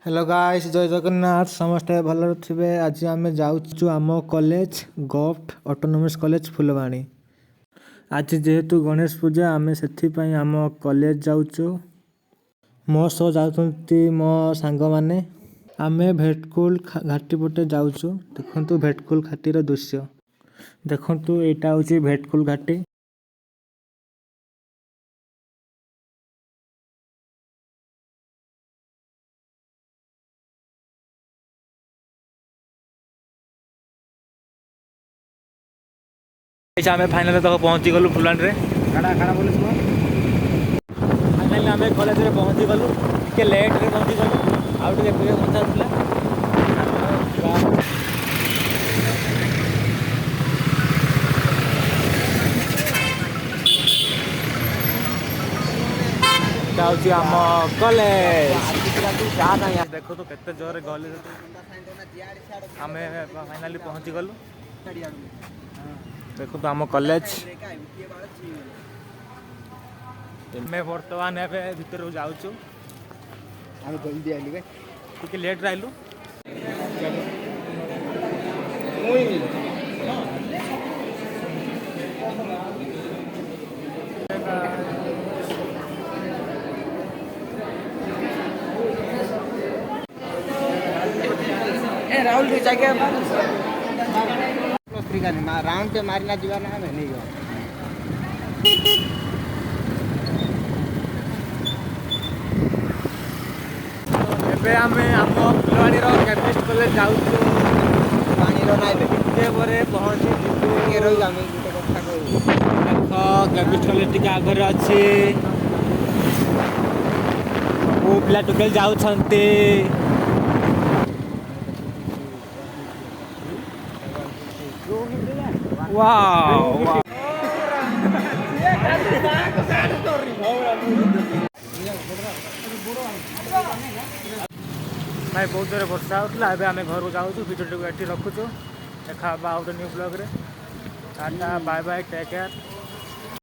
Hello guys, जय जगन्नाथ। समस्ते भल थे। आज आम जाऊँ आम कॉलेज गफ्ट ऑटोनोमस कॉलेज फुलवाणी। आज जेहेतु गणेश पूजा आम से आम कॉलेज जाऊँ। मो सह जाती मो सांग माने। आम भेटकुल घाटी पटे जाऊँ। देखु भेटकुल घाटीर दृश्य देखु। यहाँ हूँ भेटकुल घाटी। आम फाइनाल तक पहुँची गलु फुलवाणी। फाइनाली आम कॉलेज में पहुँची गलु। टे लेट रे पहुँची गलु। आउ टे मजा था। आम कॉलेज देखो तो केते जोर गले। आम फाइनाली पहुँची गलु। देखो तो आम कॉलेज मैं बर्तमान भीतर जाऊँ। जल्दी लेट रही राहुल राउंड पे मारना जीवा ना नहीं गो। एबे आमे आम फुलवाणी केमिस्ट कॉलेज जाऊँ। पानी ना पहुँची रही आम गोटे कथा कह देख केमिस्ट कॉलेज टी आगे अच्छी। वो पिला टोकेल जाऊँच। वाओ भाई बहुत जोर वर्षा होता। एवं आम घर को जाऊँ। भिडियो ये रखुचु। देखा गोटे न्यू ब्लॉग रे। Tata bye bye take care.